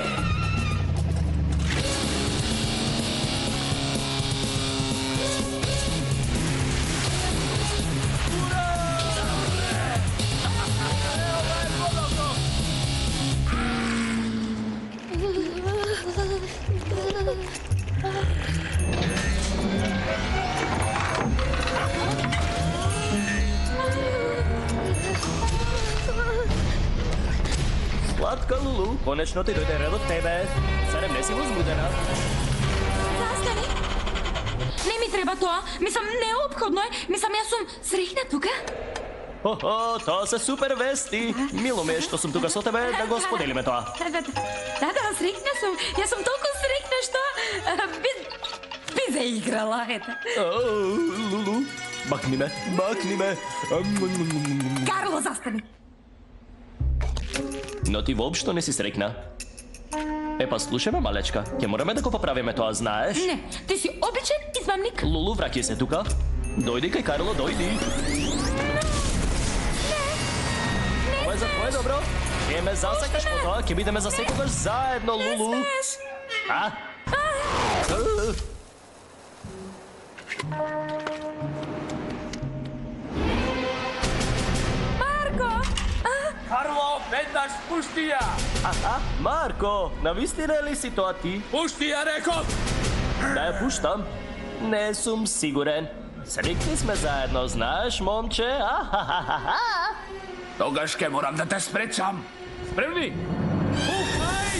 Сладка Лулу, конечно ти дојде ред од тебе. Зарем не си возбудена?
Застани. Не ми треба тоа. Мислам, неопходно е. Мислам, јас сум среќна тука.
Хо-хо, тоа се супер вести. Мило ми е што сум тука со тебе да го споделиме тоа.
Да, среќна сум. Јас сум толку среќна што би заиграла, ето.
Лулу, макни ме.
Карло, застани.
Но ти воопшто не си среќна. Па слушај ме, малечка. Ќе мораме да го поправиме тоа, знаеш?
Не, ти си обичен измамник.
Лулу, враќај се тука. Дојди кај Карло, дојди. Ова е за твое добро. Ќе ме засекаш по тоа, ќе бидеме за секогаш заедно, Лулу.
Не смеш. Марко!
Карло, веднаш пушти ја!
Марко, навистина ли си тоа ти?
Пушти ја, реков!
Да ја пуштам? Не сум сигурен. Среќни сме заедно, знаеш, момче?
Тогаш ке морам да те спречам. Спремни? Пукај!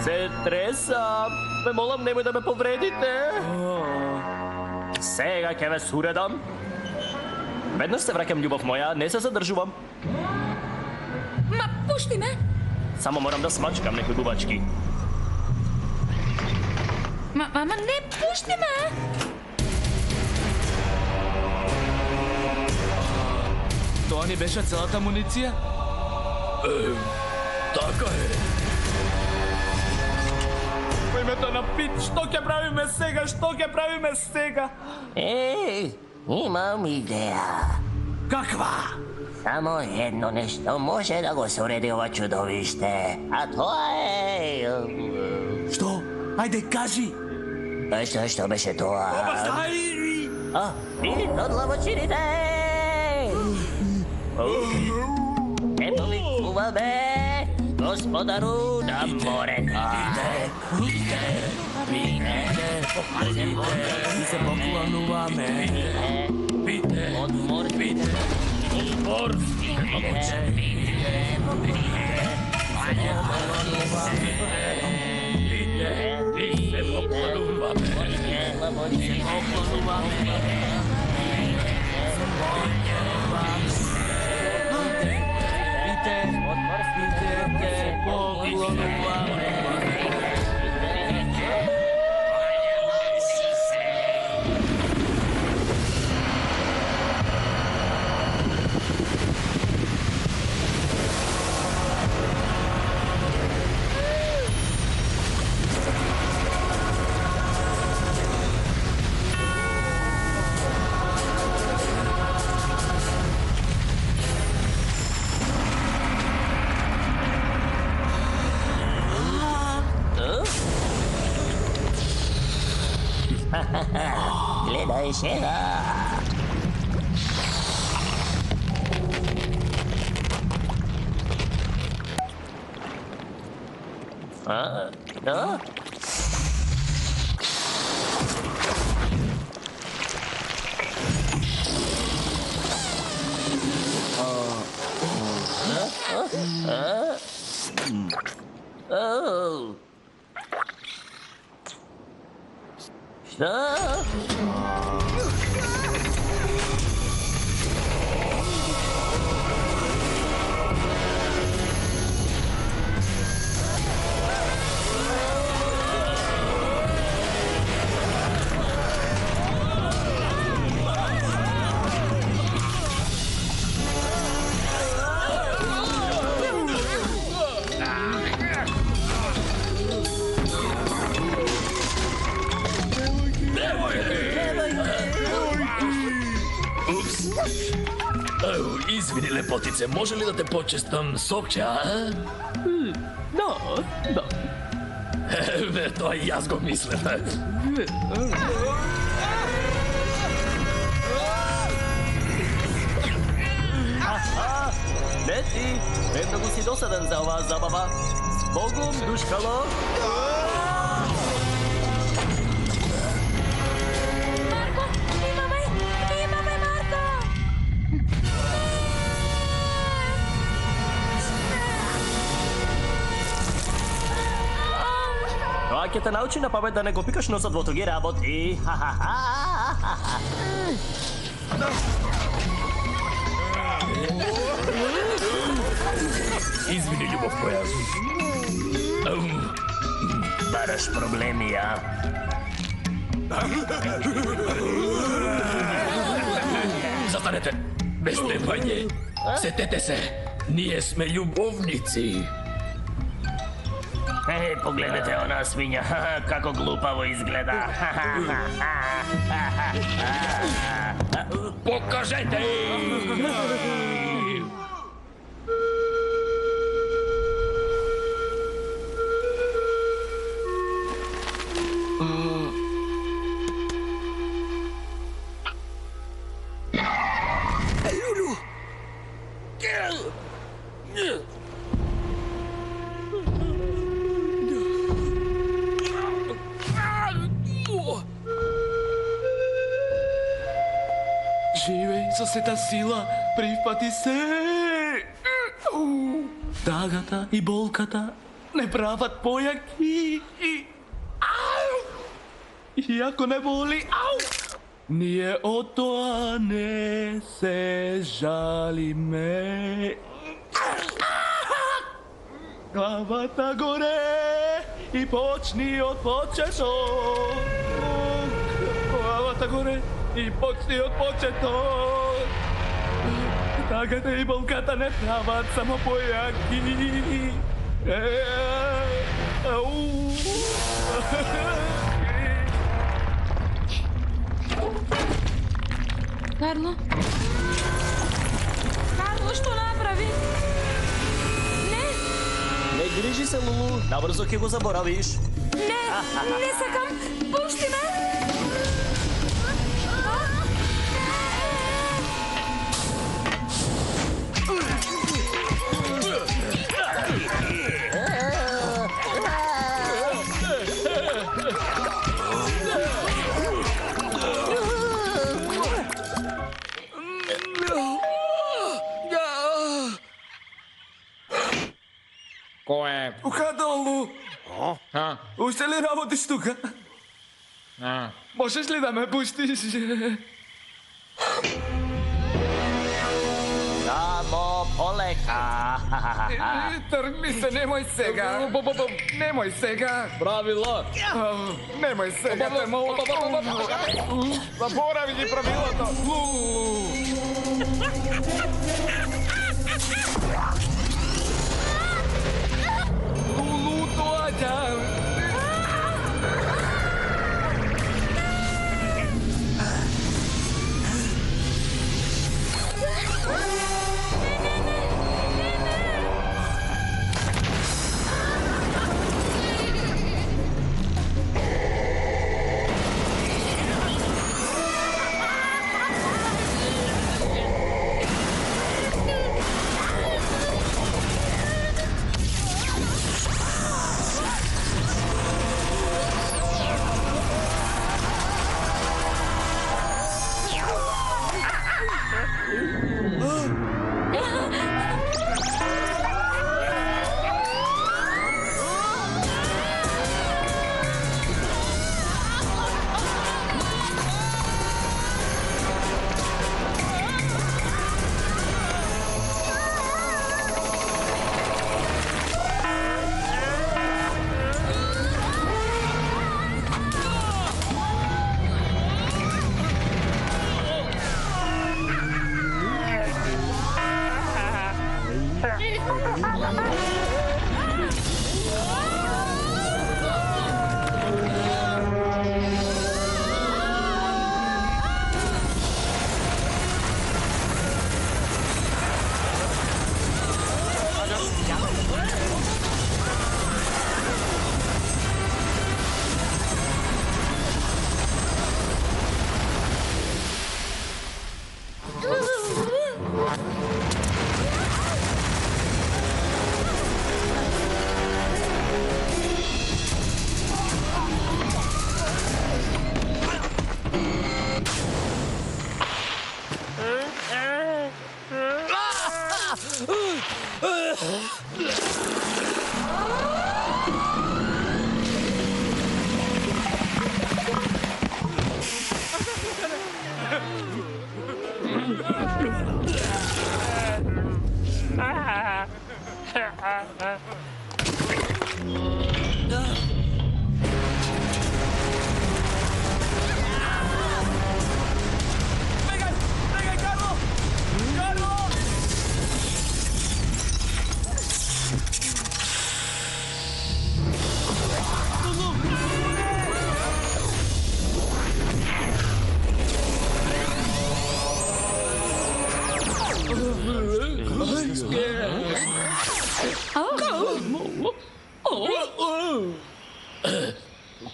Се тресам. Ме молам, немој да ме повредите. Сега ќе ве суредам. Веднаш се враќам, љубов моја, не се задржувам.
Ма, пушти ме!
Само морам да смачкам некои губачки.
Ма не, пушти ме!
Тоа ни беше целата муниција?
Така е.
Во името на Пит, што ќе правиме сега?
Имам идеја.
Каква?
Само едно нешто може да го сореди ова чудовиште, а тоа е...
Што? Ајде, кажи!
Што беше тоа? Пит од лавочините! Ето викуваме господару на морето.
Mi se poklonujeme.
Gledaj šera.
Izvini, lepotice, može li da te počestam sokče, a?
Da.
To i ja zgo mislim.
Beti, premnogo si dosadan za ova zabava. S Bogom, duškalo!
Marko, imamaj Marko!
Ak te nauči na pamäť, da nego pikaš nos od dvotogi работи.
Izvini, ljubav moja.
Baraš problemi, ja?
Zastanete, bez tepanje. Setete se, nije sme ljubovnici.
Pogledajte ona svinja, kako glupavo izgleda.
Pokažete!
Živej sa sveta sila, prihvati se. Tagata i bolkata, nepravat pojaki. Iako ne boli, nije o to, a ne se žali me. Glavata gore i počni od početok. Glavata gore i počni od početok. Tagata i bolkata ne pravat, samo pojaki.
Karlo? Karlo, što napravi?
Ne griži se, Lulu, nabrzo ke go zaboraviš.
Ne sakam, pušti me!
Уште ли работиш тука? Можеш ли да ме пуштиш?
Само полека.
Тргни се, немој сега. Немој сега.
Правила.
Немој сега, те молам. Заборави ги правилото.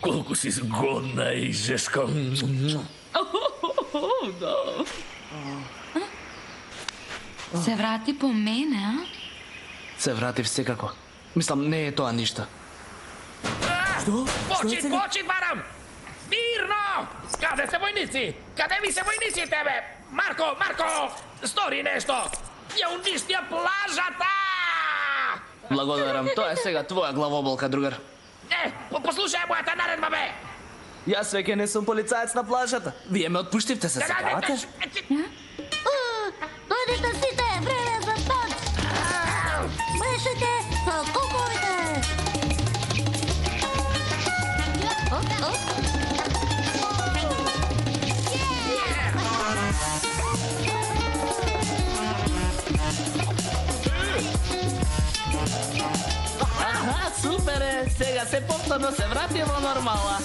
Колко си сгодна и жешка.
Се врати по мене, а?
Се вратив секако. Мислам, не е тоа ништо.
Почит, барам! Мирно! Каде се војници? Каде ми се војниците, бе? Марко! Стори нешто! Ја уништија плажата!
Благодарам, тоа е сега твоја главоболка, другар.
Послушај мојата наредба, бе!
Јас веќе не сум полицаец на плажата. Вие ме отпуштивте, се секавате?
Дојдете сите, време за танц! Мешите со куковите!
Аха, супер е! Сега се повторно се врати во нормала.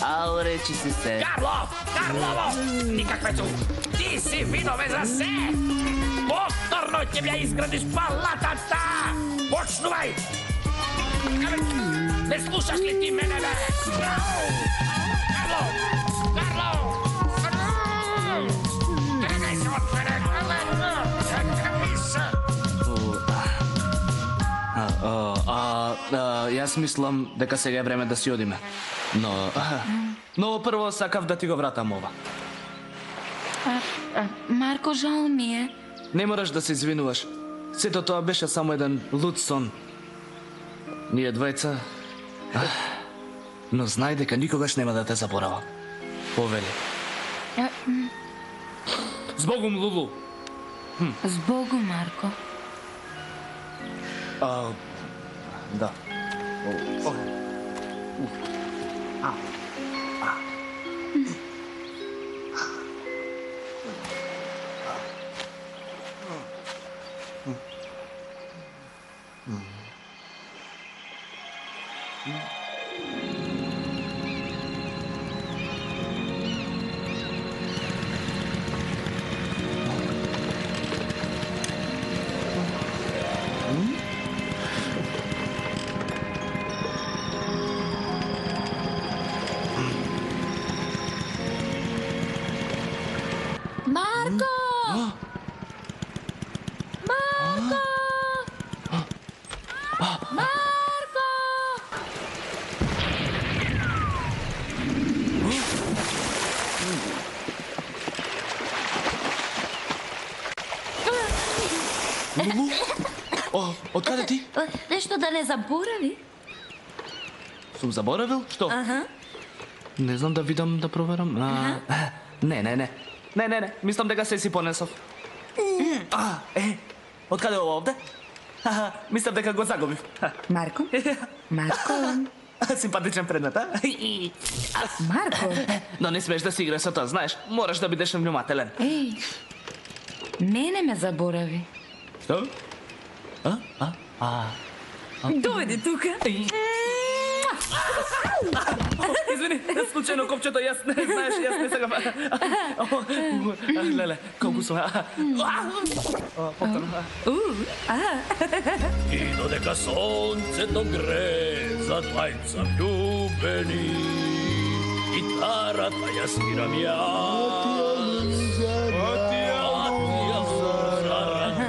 Ау, речи си се.
Карлово! Никакве цу! Ти си винове за се! Повторно ќе ја изградиш палатата! Почнувај! Не слушаш ли ти мене, бе? Карло! Тргај се од мене!
Јас мислам дека сега е време да си одиме. Но прво сакав да ти го вратам ова.
Марко, жал ми е.
Не мораш да се извинуваш. Сето тоа беше само еден луд сон. Ние двајца... Но знај дека никогаш нема да те заборавам. Повели. Збогум, Лулу.
Збогум, Марко.
Да.
Марко! Марко! Марко!
Лулу? Откаде ти?
Нешто да не заборави.
Сум заборавил? Што?
Аха.
Не знам да видам да проверам. Не. Мислам дека се си понесов. Откаде ова овде? Мислам дека го загубив.
Марко? Марко?
Симпатичен предмет, а?
Марко?
Но не смеш да си играш со тоа, знаеш. Мораш да бидеш внимателен.
Еј, мене ме заборави.
Што?
Дојди тука.
Извини, случајно копчето, јас не знаеш, јас не сакам. Леле, колку сум.
И додека сонцето гре за двајца љубени, гитарата ја свирам јас. Атија за рака.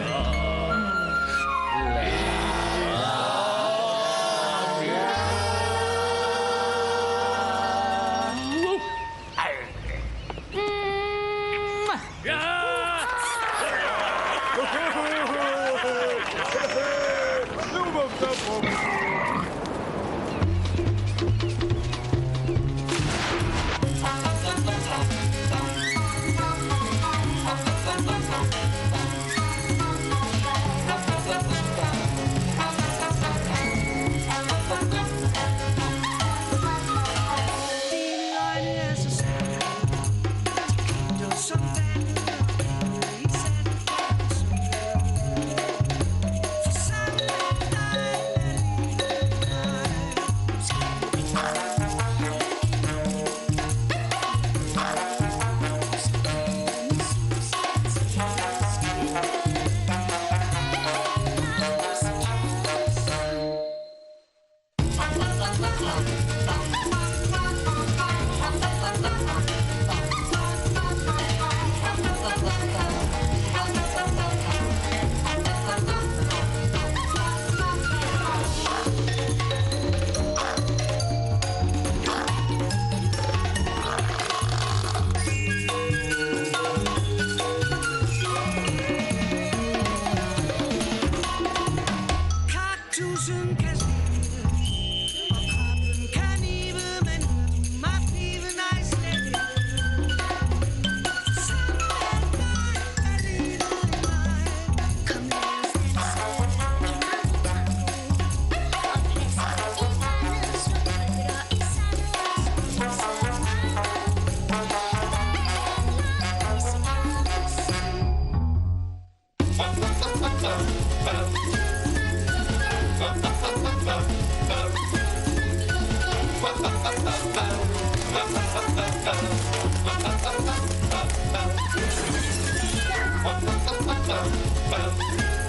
Well,